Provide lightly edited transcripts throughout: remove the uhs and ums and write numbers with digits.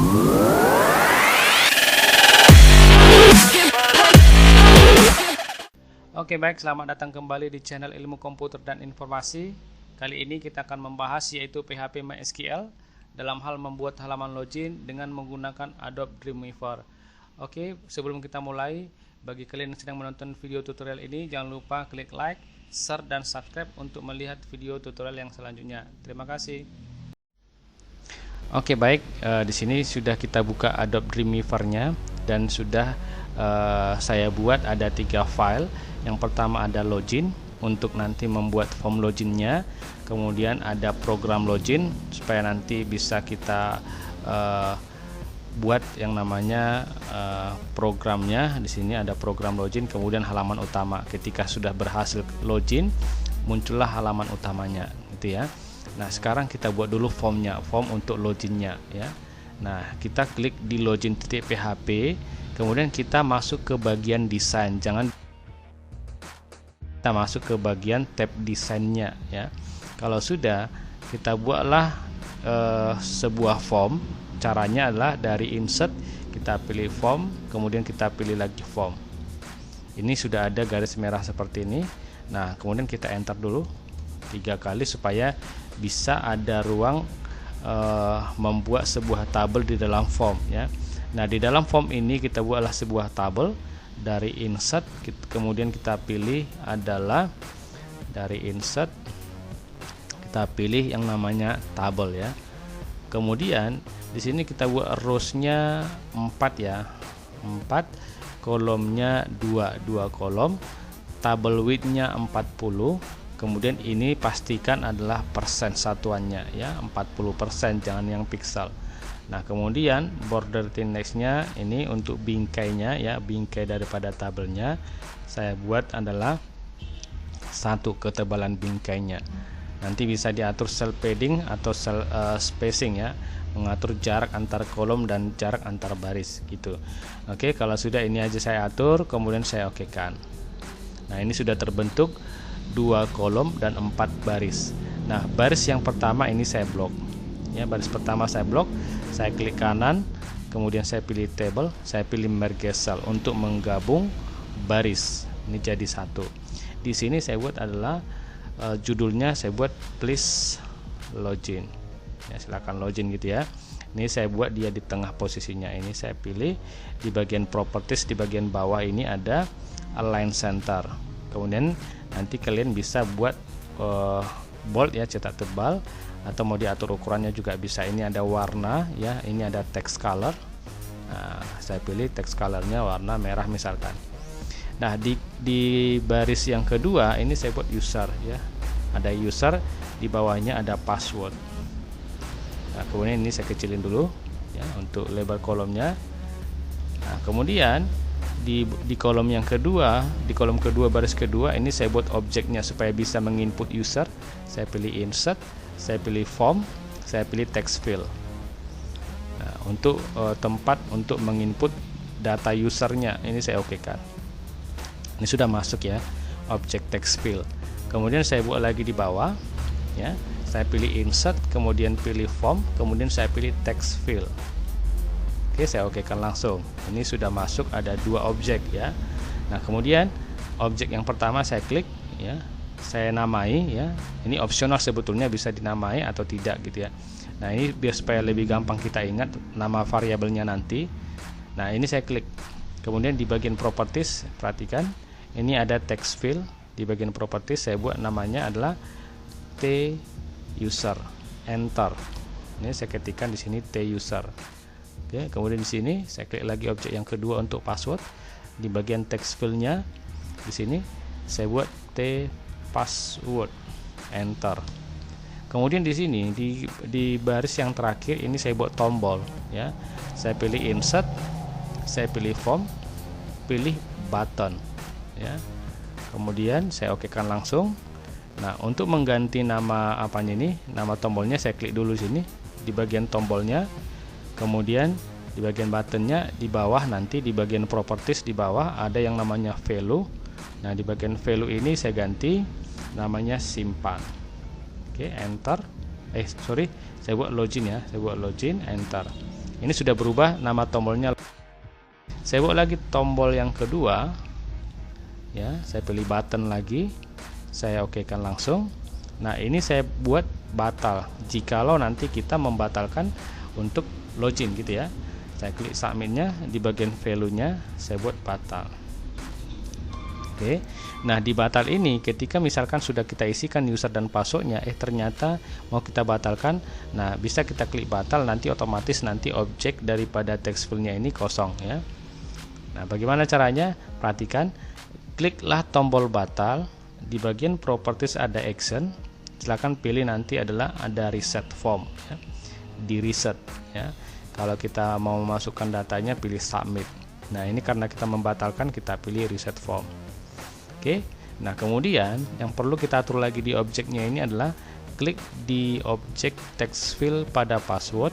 Oke, baik, selamat datang kembali di channel Ilmu Komputer dan Informasi. Kali ini kita akan membahas yaitu PHP MySQL dalam hal membuat halaman login dengan menggunakan Adobe Dreamweaver. Oke, sebelum kita mulai, bagi kalian yang sedang menonton video tutorial ini, jangan lupa klik like, share, dan subscribe untuk melihat video tutorial yang selanjutnya. Terima kasih. Oke, baik, di sini sudah kita buka Adobe Dreamweaver-nya dan sudah saya buat ada 3 file. Yang pertama ada login untuk nanti membuat form loginnya, kemudian ada program login supaya nanti bisa kita buat yang namanya programnya. Di sini ada program login, kemudian halaman utama. Ketika sudah berhasil login, muncullah halaman utamanya, gitu ya. Nah, sekarang kita buat dulu formnya, form untuk loginnya, ya. Nah, kita klik di login.php, kemudian kita masuk ke bagian desain. Jangan kita masuk ke bagian tab desainnya, ya. Kalau sudah, kita buatlah sebuah form. Caranya adalah dari insert, kita pilih form, kemudian kita pilih lagi form. Ini sudah ada garis merah seperti ini. Nah, kemudian kita enter dulu 3 kali supaya bisa ada ruang membuat sebuah tabel di dalam form, ya. Nah, di dalam form ini kita buatlah sebuah tabel. Dari insert, kemudian kita pilih adalah dari insert, kita pilih yang namanya tabel, ya. Kemudian di sini kita buat rows-nya 4, ya, 4, kolomnya 2 kolom, tabel width-nya 40. Kemudian ini pastikan adalah persen satuannya, ya, 40%, jangan yang pixel. Nah, kemudian border index-nya ini untuk bingkainya, ya, bingkai daripada tabelnya saya buat adalah 1 ketebalan bingkainya. Nanti bisa diatur cell padding atau cell spacing, ya, mengatur jarak antar kolom dan jarak antar baris, gitu. Oke, kalau sudah ini aja saya atur, kemudian saya okekan. Nah, ini sudah terbentuk 2 kolom dan 4 baris. Nah, baris yang pertama ini saya blok, ya, baris pertama saya blok. Saya klik kanan, kemudian saya pilih table, saya pilih merge cell untuk menggabung baris. Ini jadi 1. Di sini saya buat adalah judulnya saya buat please login. Ya, silakan login, gitu ya. Ini saya buat dia di tengah posisinya. Ini saya pilih di bagian properties, di bagian bawah ini ada align center. Kemudian nanti kalian bisa buat bold, ya, cetak tebal, atau mau diatur ukurannya juga bisa. Ini ada warna, ya, ini ada text color. Nah, saya pilih text colornya warna merah misalkan. Nah, di baris yang kedua ini saya buat user, ya, ada user, di bawahnya ada password. Nah, kemudian ini saya kecilin dulu, ya, untuk lebar kolomnya. Nah, kemudian di kolom yang kedua, di kolom kedua baris kedua ini saya buat objeknya supaya bisa menginput user. Saya pilih insert, saya pilih form, saya pilih text field. Nah, untuk tempat untuk menginput data usernya ini saya okekan. Ini sudah masuk, ya, objek text field. Kemudian saya buat lagi di bawah, ya, saya pilih insert, kemudian pilih form, kemudian saya pilih text field. Oke, saya okekan langsung. Ini sudah masuk, ada 2 objek, ya. Nah, kemudian objek yang pertama saya klik, ya, saya namai, ya. Ini opsional sebetulnya, bisa dinamai atau tidak, gitu, ya. Nah, ini biar supaya lebih gampang kita ingat nama variabelnya nanti. Nah, ini saya klik. Kemudian di bagian properties, perhatikan ini ada text field. Di bagian properties saya buat namanya adalah T user, enter. Ini saya ketikkan di sini T user. Oke, kemudian di sini saya klik lagi objek yang kedua untuk password. Di bagian text field-nya di sini saya buat T password, enter. Kemudian di sini di baris yang terakhir ini saya buat tombol, ya. Saya pilih insert, saya pilih form, pilih button, ya. Kemudian saya okekan langsung. Nah, untuk mengganti nama apanya ini, nama tombolnya saya klik dulu sini di bagian tombolnya. Kemudian di bagian buttonnya di bawah, nanti di bagian properties di bawah ada yang namanya value. Nah, di bagian value ini saya ganti namanya simpan. Oke, enter. Saya buat login, ya, saya buat login, enter. Ini sudah berubah nama tombolnya. Saya buat lagi tombol yang kedua ya, saya pilih button lagi, saya okekan langsung. Nah, ini saya buat batal jikalau nanti kita membatalkan untuk login gitu ya. Saya klik submitnya, di bagian value-nya saya buat batal. Oke. Nah, di batal ini ketika misalkan sudah kita isikan user dan passwordnya, ternyata mau kita batalkan, nah bisa kita klik batal, nanti otomatis nanti objek daripada text field-nya ini kosong ya. Nah, bagaimana caranya? Perhatikan, kliklah tombol batal, di bagian properties ada action, silahkan pilih nanti adalah ada reset form ya. Di reset ya. Kalau kita mau memasukkan datanya pilih submit. Nah, ini karena kita membatalkan, kita pilih reset form. Oke, nah kemudian yang perlu kita atur lagi di objeknya ini adalah klik di objek text field pada password,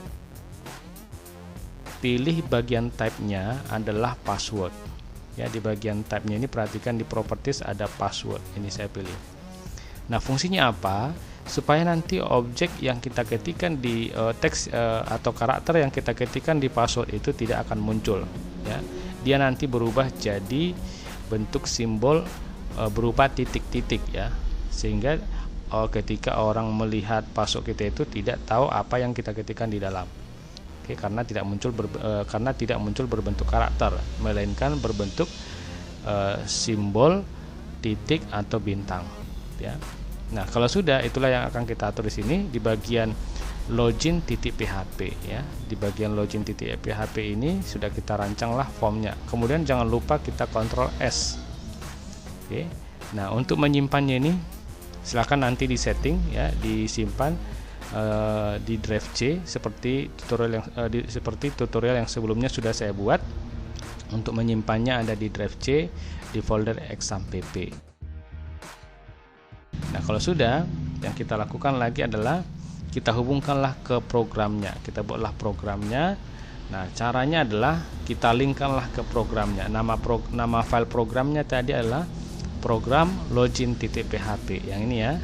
pilih bagian type-nya adalah password ya. Di bagian type-nya ini perhatikan di properties ada password, ini saya pilih. Nah, fungsinya apa? Supaya nanti objek yang kita ketikkan di teks atau karakter yang kita ketikkan di password itu tidak akan muncul ya. Dia nanti berubah jadi bentuk simbol berupa titik-titik ya, sehingga ketika orang melihat password kita itu tidak tahu apa yang kita ketikkan di dalam. Oke, karena tidak muncul berbentuk karakter, melainkan berbentuk simbol titik atau bintang ya. Nah, kalau sudah, itulah yang akan kita atur di sini di bagian login.php ya. Di bagian login.php ini sudah kita rancanglah formnya. Kemudian jangan lupa kita Ctrl S. Oke. Nah, untuk menyimpannya ini silahkan nanti di setting ya, disimpan di drive C seperti tutorial yang sebelumnya sudah saya buat. Untuk menyimpannya ada di drive C di folder exampp. Nah, kalau sudah, yang kita lakukan lagi adalah kita hubungkanlah ke programnya. Kita buatlah programnya. Nah, caranya adalah kita linkkanlah ke programnya. Nama file programnya tadi adalah program login.php. Yang ini ya,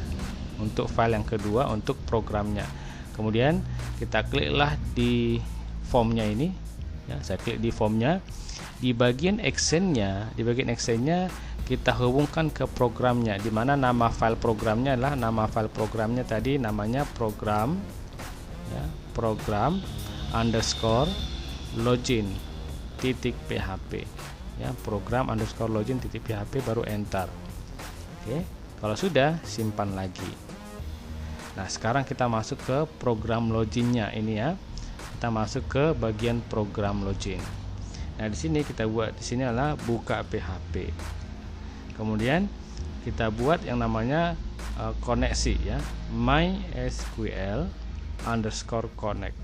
untuk file yang kedua untuk programnya. Kemudian kita kliklah di formnya ini. Ya, saya klik di formnya. Di bagian actionnya, kita hubungkan ke programnya, di mana nama file programnya adalah nama file programnya tadi namanya program ya, program underscore login.php ya, program underscore login.php, baru enter. Oke, kalau sudah simpan lagi. Nah, sekarang kita masuk ke program loginnya ini ya. Kita masuk ke bagian program login. Nah, di sini kita buat, di sini adalah buka PHP. Kemudian kita buat yang namanya koneksi ya, mysql underscore connect,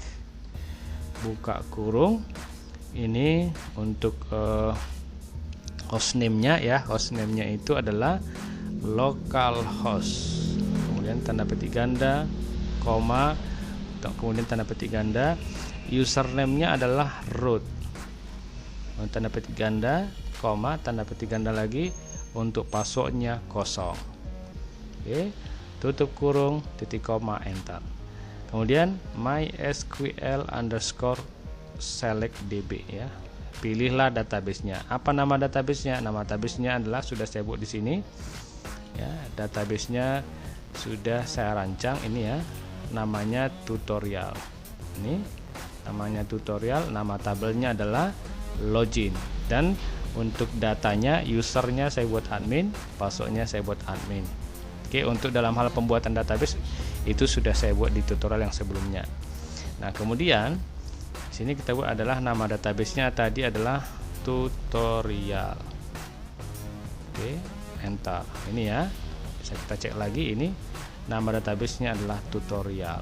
buka kurung. Ini untuk hostname-nya ya, hostname-nya itu adalah localhost, kemudian tanda petik ganda, koma, kemudian tanda petik ganda, username-nya adalah root, tanda petik ganda, koma, tanda petik ganda lagi, untuk passwordnya kosong. Oke, tutup kurung, titik koma, enter. Kemudian mysql underscore select db ya, pilihlah databasenya. Apa nama databasenya? Nama databasenya adalah sudah saya buat di sini ya, databasenya sudah saya rancang ini ya, namanya tutorial. Ini namanya tutorial, nama tabelnya adalah login, dan untuk datanya, usernya saya buat admin, passwordnya saya buat admin. Oke, untuk dalam hal pembuatan database itu sudah saya buat di tutorial yang sebelumnya. Nah, kemudian sini kita buat adalah nama databasenya tadi adalah tutorial. Oke, enter. Ini ya, bisa kita cek lagi, ini nama databasenya adalah tutorial.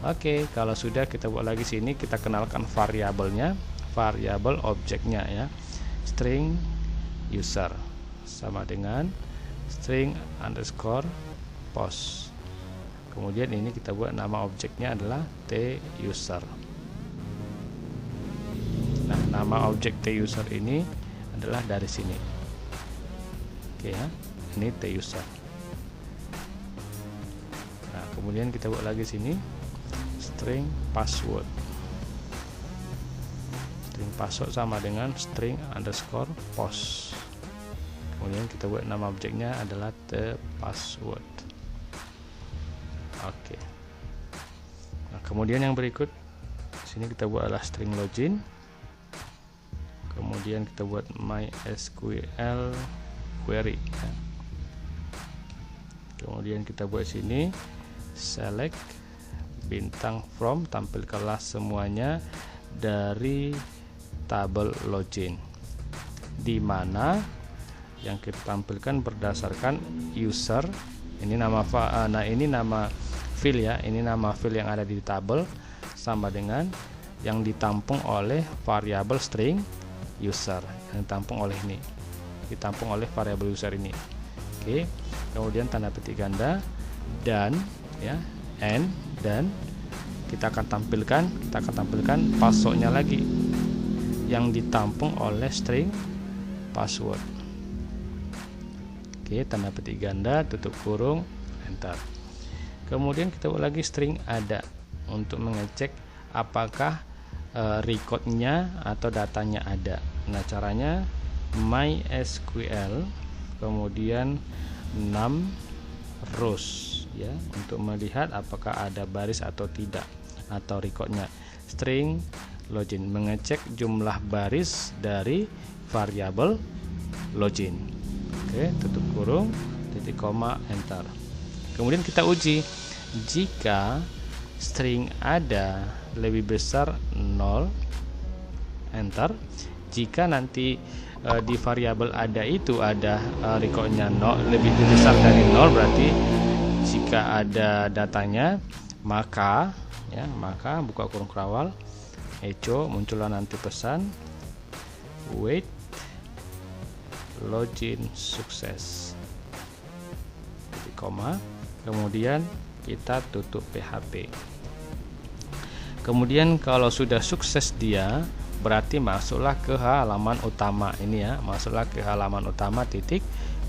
Oke, kalau sudah kita buat lagi sini, kita kenalkan variabelnya, variabel objeknya ya. String user sama dengan string underscore post. Kemudian ini kita buat nama objeknya adalah tuser. Nah, nama objek tuser ini adalah dari sini. Oke ya, ini tuser. Nah, kemudian kita buat lagi sini string password. string password sama dengan string underscore post. Kemudian kita buat nama objeknya adalah the password. Oke. Nah, kemudian yang berikut sini kita buat adalah string login. Kemudian kita buat MySQL query ya. Kemudian kita buat sini select bintang from, tampilkanlah semuanya dari tabel login, di mana yang kita tampilkan berdasarkan user. Ini nama ini nama field ya, ini nama field yang ada di tabel sama dengan yang ditampung oleh variabel string user, yang ditampung oleh ini, ditampung oleh variabel user ini. Oke, kemudian tanda petik ganda dan ya, and, dan kita akan tampilkan passwordnya lagi yang ditampung oleh string password. Oke, tanda petik ganda, tutup kurung, enter. Kemudian kita buat lagi string ada untuk mengecek apakah recordnya atau datanya ada. Nah, caranya MySQL kemudian 6 rows ya, untuk melihat apakah ada baris atau tidak atau recordnya. String login mengecek jumlah baris dari variabel login. Oke, tutup kurung, titik koma, enter. Kemudian kita uji jika string ada lebih besar 0, enter. Jika nanti di variabel ada itu ada recordnya 0 lebih besar dari 0, berarti jika ada datanya, maka ya, maka buka kurung kerawal, echo, muncullah nanti pesan wait login sukses, titik koma, kemudian kita tutup PHP. Kemudian kalau sudah sukses dia, berarti masuklah ke halaman utama ini ya, masuklah ke halaman utama titik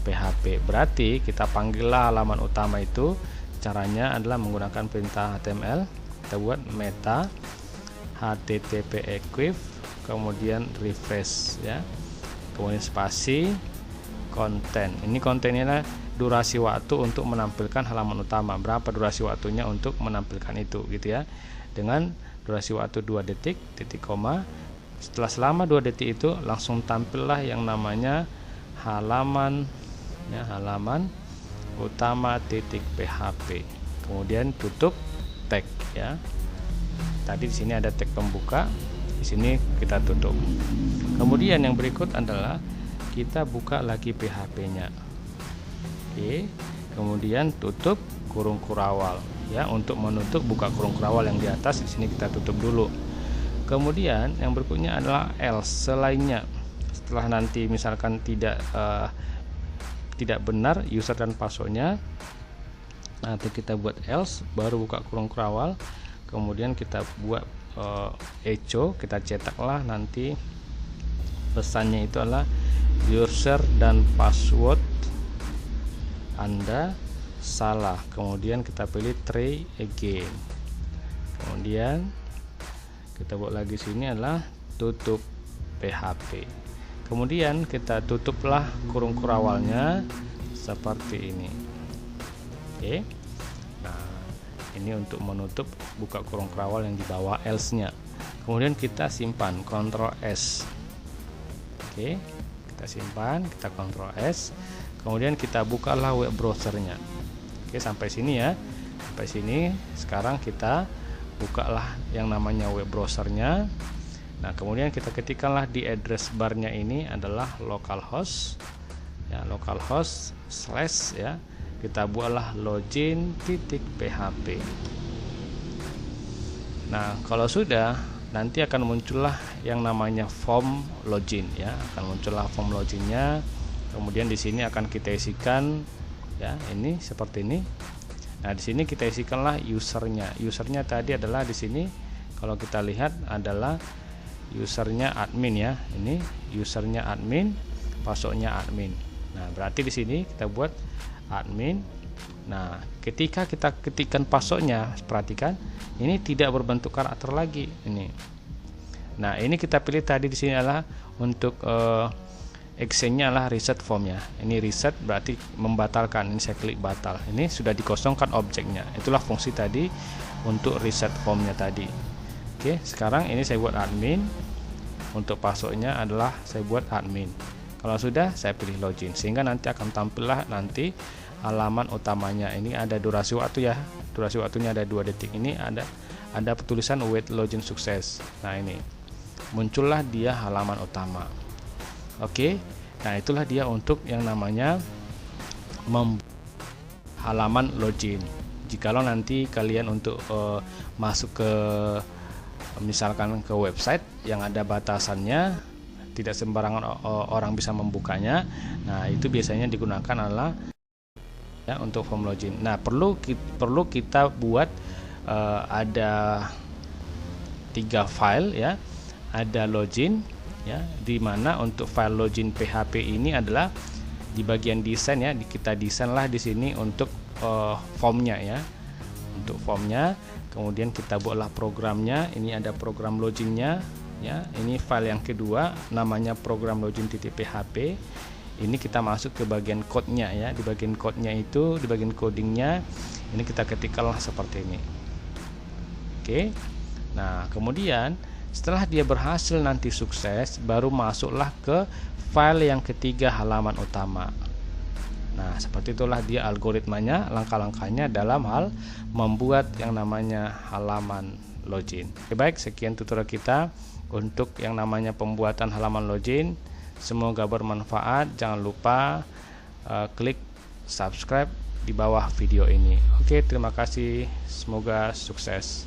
PHP. Berarti kita panggillah halaman utama itu. Caranya adalah menggunakan perintah HTML. Kita buat meta http equif, kemudian refresh ya, kemudian spasi konten. Ini kontennya durasi waktu untuk menampilkan halaman utama. Berapa durasi waktunya untuk menampilkan itu gitu ya, dengan durasi waktu 2 detik, titik koma. Setelah selama 2 detik itu langsung tampillah yang namanya halaman ya, halaman utama titik PHP. Kemudian tutup tag ya. Tadi di sini ada tag pembuka, di sini kita tutup. Kemudian yang berikut adalah kita buka lagi PHP-nya. Oke, kemudian tutup kurung kurawal ya, untuk menutup buka kurung kurawal yang di atas. Di sini kita tutup dulu. Kemudian yang berikutnya adalah else selainnya. Setelah nanti misalkan tidak benar user dan passwordnya, nanti kita buat else, baru buka kurung kurawal. Kemudian kita buat echo, kita cetaklah nanti pesannya itu adalah user dan password Anda salah. Kemudian kita pilih try again. Kemudian kita buat lagi sini adalah tutup PHP. Kemudian kita tutuplah kurung kurawalnya seperti ini. Oke. Nah, ini untuk menutup buka kurung kurawal yang di bawah else-nya. Kemudian kita simpan, Ctrl S. Oke, kita simpan, kita Ctrl S. Kemudian kita bukalah web browsernya. Oke, sampai sini ya. Sampai sini. Sekarang kita bukalah yang namanya web browsernya. Nah, kemudian kita ketikkanlah di address barnya ini adalah localhost ya, localhost / ya. Kita buatlah login.php. Nah, kalau sudah, nanti akan muncullah yang namanya form login ya, akan muncullah form loginnya. Kemudian di sini akan kita isikan ya, ini seperti ini. Nah, di sini kita isikanlah usernya. Usernya tadi adalah di sini kalau kita lihat adalah usernya admin ya. Ini usernya admin, passwordnya admin. Nah, berarti di sini kita buat admin. Nah, ketika kita ketikkan passwordnya, perhatikan ini tidak berbentuk karakter lagi ini. Nah, ini kita pilih tadi di sini adalah untuk actionnya adalah reset formnya. Ini reset berarti membatalkan. Ini saya klik batal. Ini sudah dikosongkan objeknya. Itulah fungsi tadi untuk reset formnya tadi. Oke, sekarang ini saya buat admin. Untuk passwordnya adalah saya buat admin. Kalau sudah, saya pilih login, sehingga nanti akan tampillah nanti halaman utamanya. Ini ada durasi waktu ya. Durasi waktunya ada 2 detik. Ini ada tulisan wait login sukses. Nah, ini muncullah dia halaman utama. Oke, nah itulah dia untuk yang namanya halaman login. Jikalau nanti kalian untuk masuk ke misalkan ke website yang ada batasannya, tidak sembarangan orang bisa membukanya. Nah, itu biasanya digunakan adalah ya untuk form login. Nah, perlu kita buat ada 3 file ya. Ada login ya, dimana untuk file login PHP ini adalah di bagian desain ya, kita desainlah di sini untuk formnya ya, untuk formnya. Kemudian kita buatlah programnya. Ini ada program loginnya ya. Ini file yang kedua namanya program login.php. Ini kita masuk ke bagian code-nya ya. Di bagian code-nya itu, di bagian codingnya ini kita ketikkanlah seperti ini. Oke. Nah, kemudian setelah dia berhasil nanti sukses, baru masuklah ke file yang ketiga halaman utama. Nah, seperti itulah dia algoritmanya, langkah-langkahnya dalam hal membuat yang namanya halaman login. Oke, baik, sekian tutorial kita untuk yang namanya pembuatan halaman login. Semoga bermanfaat. Jangan lupa klik subscribe di bawah video ini. Oke, terima kasih. Semoga sukses.